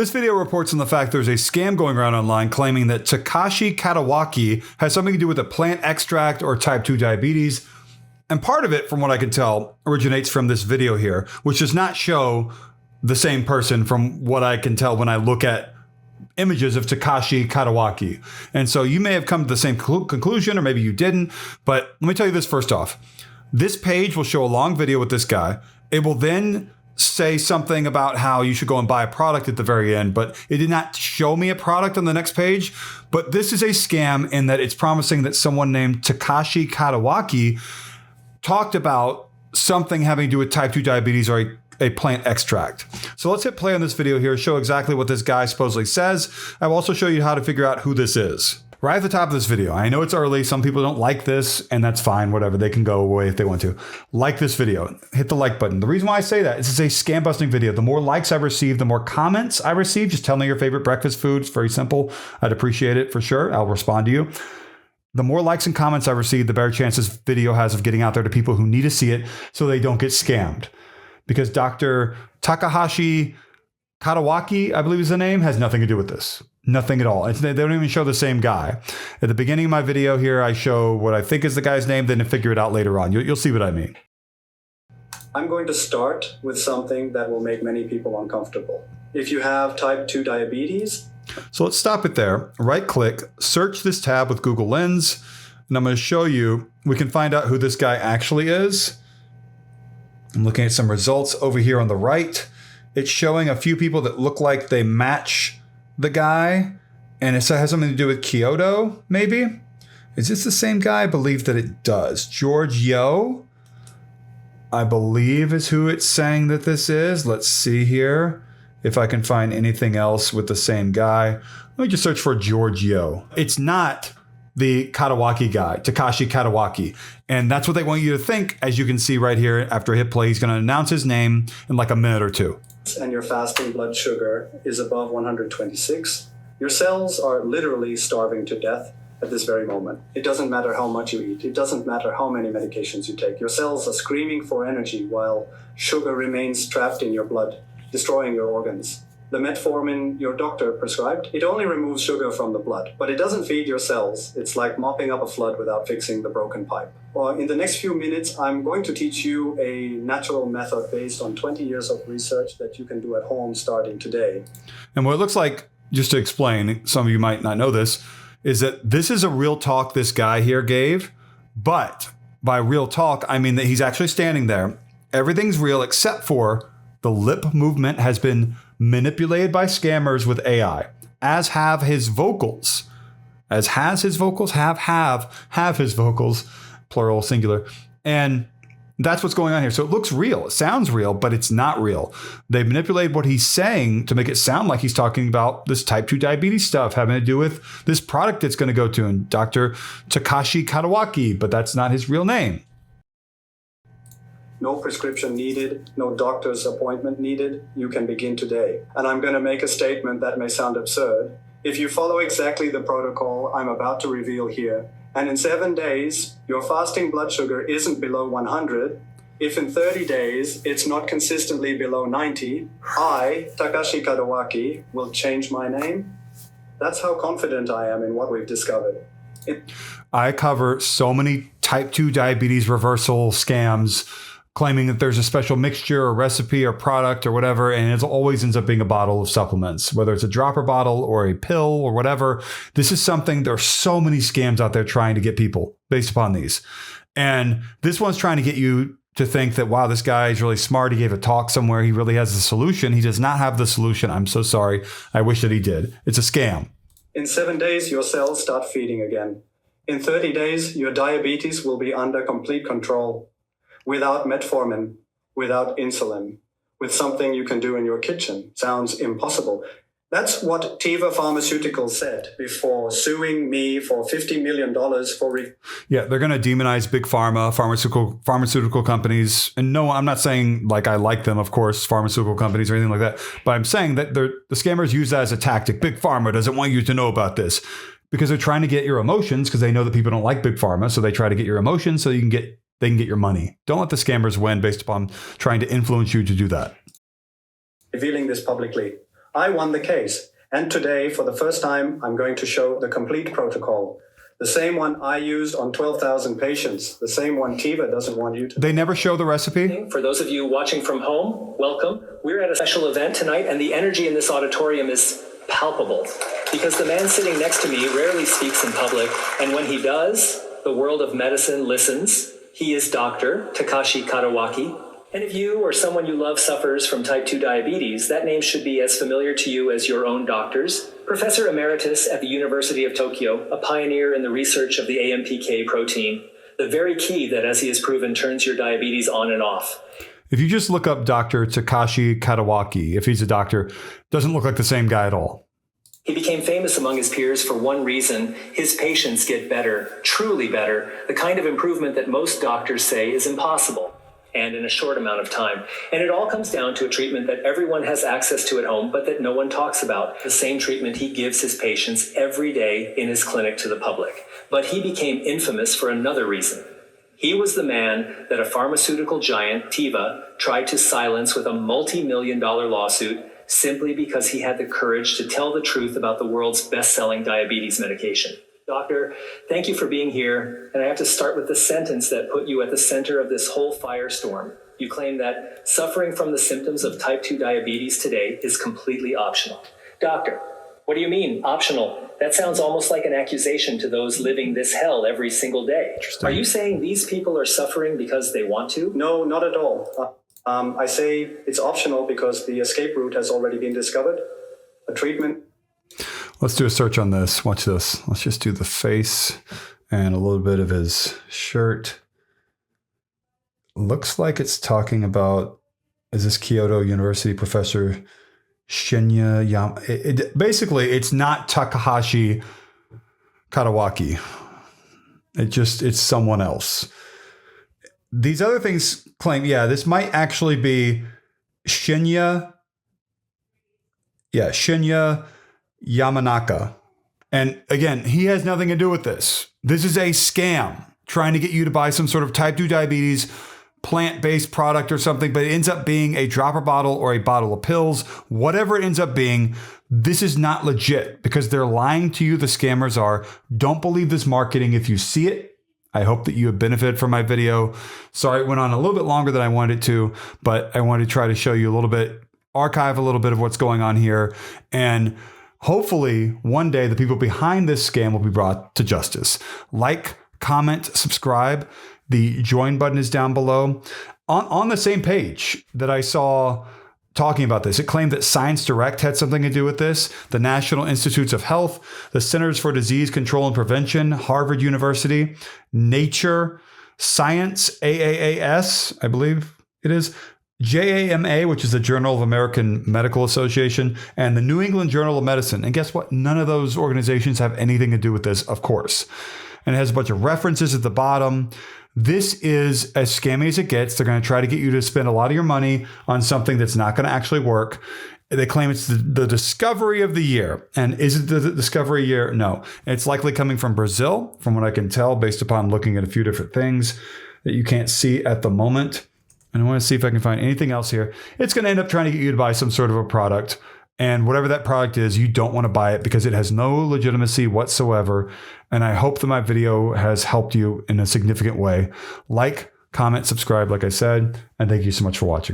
This video reports on the fact there's a scam going around online claiming that Takashi Kadowaki has something to do with a plant extract or type 2 diabetes. And part of it, from what I can tell, originates from this video here, which does not show the same person from what I can tell when I look at images of Takashi Kadowaki. And so you may have come to the same conclusion, or maybe you didn't. But let me tell you this first off. This page will show a long video with this guy. It will then say something about how you should go and buy a product at the very end, but it did not show me a product on the next page. But this is a scam in that it's promising that someone named Takashi Kadowaki talked about something having to do with type 2 diabetes or a plant extract. So let's hit play on this video here, show exactly what this guy supposedly says. I will also show you how to figure out who this is. Right at the top of this video, I know it's early, some people don't like this, and that's fine, whatever, they can go away if they want to. Like this video, hit the like button. The reason why I say that is it's a scam busting video. The more likes I receive, the more comments I receive. Just tell me your favorite breakfast food. It's very simple. I'd appreciate it for sure. I'll respond to you. The more likes and comments I receive, the better chance this video has of getting out there to people who need to see it so they don't get scammed. Because Dr. Takashi Kadowaki, I believe is the name, has nothing to do with this. Nothing at all. They don't even show the same guy. At the beginning of my video here, I show what I think is the guy's name, then figure it out later on. You'll see what I mean. I'm going to start with something that will make many people uncomfortable. If you have type 2 diabetes. So let's stop it there. Right click, search this tab with Google Lens, and I'm going to show you, we can find out who this guy actually is. I'm looking at some results over here on the right. It's showing a few people that look like they match the guy, and it has something to do with Kyoto, maybe? Is this the same guy? I believe that it does. George Yo, I believe, is who it's saying that this is. Let's see here if I can find anything else with the same guy. Let me just search for George Yo. It's not the Kadowaki guy, Takashi Kadowaki. And that's what they want you to think. As you can see right here, after I hit play, he's going to announce his name in like a minute or two. And your fasting blood sugar is above 126, your cells are literally starving to death at this very moment. It doesn't matter how much you eat. It doesn't matter how many medications you take. Your cells are screaming for energy while sugar remains trapped in your blood, destroying your organs. The metformin your doctor prescribed, it only removes sugar from the blood, but it doesn't feed your cells. It's like mopping up a flood without fixing the broken pipe. Well, in the next few minutes, I'm going to teach you a natural method based on 20 years of research that you can do at home starting today. And what it looks like, just to explain, some of you might not know this, is that this is a real talk this guy here gave. But by real talk, I mean that he's actually standing there. Everything's real except for the lip movement has been manipulated by scammers with AI, as have his vocals. As has his vocals, have his vocals, plural, singular. And that's what's going on here. So it looks real. It sounds real, but it's not real. They manipulate what he's saying to make it sound like he's talking about this type 2 diabetes stuff having to do with this product that's going to go to and Dr. Takashi Kadowaki, but that's not his real name. No prescription needed, no doctor's appointment needed. You can begin today. And I'm going to make a statement that may sound absurd. If you follow exactly the protocol I'm about to reveal here, and in 7 days, your fasting blood sugar isn't below 100, if in 30 days it's not consistently below 90, I, Takashi Kadowaki, will change my name. That's how confident I am in what we've discovered. I cover so many type 2 diabetes reversal scams, claiming that there's a special mixture or recipe or product or whatever, and it always ends up being a bottle of supplements, whether it's a dropper bottle or a pill or whatever. This is something, there are so many scams out there trying to get people based upon these. And this one's trying to get you to think that, wow, this guy is really smart. He gave a talk somewhere. He really has the solution. He does not have the solution. I'm so sorry. I wish that he did. It's a scam. In 7 days, your cells start feeding again. In 30 days, your diabetes will be under complete control. Without metformin, without insulin, with something you can do in your kitchen. Sounds impossible. That's what Teva Pharmaceuticals said before suing me for $50 million for... Yeah, they're going to demonize big pharma, pharmaceutical companies. And no, I'm not saying like I like them, of course, pharmaceutical companies or anything like that. But I'm saying that the scammers use that as a tactic. Big pharma doesn't want you to know about this because they're trying to get your emotions because they know that people don't like big pharma. So they try to get your emotions so they can get your money. Don't let the scammers win based upon trying to influence you to do that. Revealing this publicly. I won the case. And today, for the first time, I'm going to show the complete protocol. The same one I used on 12,000 patients. The same one Teva doesn't want you to. They never show the recipe? For those of you watching from home, welcome. We're at a special event tonight, and the energy in this auditorium is palpable because the man sitting next to me rarely speaks in public, and when he does, the world of medicine listens. He is Dr. Takashi Kadowaki. And if you or someone you love suffers from type 2 diabetes, that name should be as familiar to you as your own doctor's. Professor Emeritus at the University of Tokyo, a pioneer in the research of the AMPK protein, the very key that, as he has proven, turns your diabetes on and off. If you just look up Dr. Takashi Kadowaki, if he's a doctor, doesn't look like the same guy at all. He became famous among his peers for one reason: his patients get better, truly better, the kind of improvement that most doctors say is impossible, and in a short amount of time. And it all comes down to a treatment that everyone has access to at home, but that no one talks about. The same treatment he gives his patients every day in his clinic to the public. But he became infamous for another reason. He was the man that a pharmaceutical giant, Teva, tried to silence with a multi-million-dollar lawsuit simply because he had the courage to tell the truth about the world's best-selling diabetes medication. Doctor, thank you for being here, and I have to start with the sentence that put you at the center of this whole firestorm. You claim that suffering from the symptoms of type 2 diabetes today is completely optional. Doctor, what do you mean, optional? That sounds almost like an accusation to those living this hell every single day. Are you saying these people are suffering because they want to? No, not at all. I say it's optional because the escape route has already been discovered. A treatment. Let's do a search on this. Watch this. Let's just do the face and a little bit of his shirt. Looks like it's talking about, is this Kyoto University professor Shinya Yama? Basically, it's not Takashi Kadowaki. It's someone else. These other things claim, this might actually be Shinya Yamanaka. And again, he has nothing to do with this. This is a scam trying to get you to buy some sort of type 2 diabetes plant-based product or something, but it ends up being a dropper bottle or a bottle of pills. Whatever it ends up being, this is not legit because they're lying to you. The scammers are. Don't believe this marketing if you see it. I hope that you have benefited from my video. Sorry, it went on a little bit longer than I wanted it to, but I wanted to try to show you a little bit, archive a little bit of what's going on here. And hopefully one day the people behind this scam will be brought to justice. Like, comment, subscribe. The join button is down below. On the same page that I saw talking about this, it claimed that Science Direct had something to do with this, the National Institutes of Health, the Centers for Disease Control and Prevention, Harvard University, Nature, Science, AAAS, I believe it is, JAMA, which is the Journal of American Medical Association, and the New England Journal of Medicine. And guess what? None of those organizations have anything to do with this, of course. And it has a bunch of references at the bottom. This is as scammy as it gets. They're going to try to get you to spend a lot of your money on something that's not going to actually work. They claim it's the discovery of the year. And is it the discovery year? No. It's likely coming from Brazil, from what I can tell, based upon looking at a few different things that you can't see at the moment. And I want to see if I can find anything else here. It's going to end up trying to get you to buy some sort of a product. And whatever that product is, you don't want to buy it because it has no legitimacy whatsoever. And I hope that my video has helped you in a significant way. Like, comment, subscribe, like I said, and thank you so much for watching.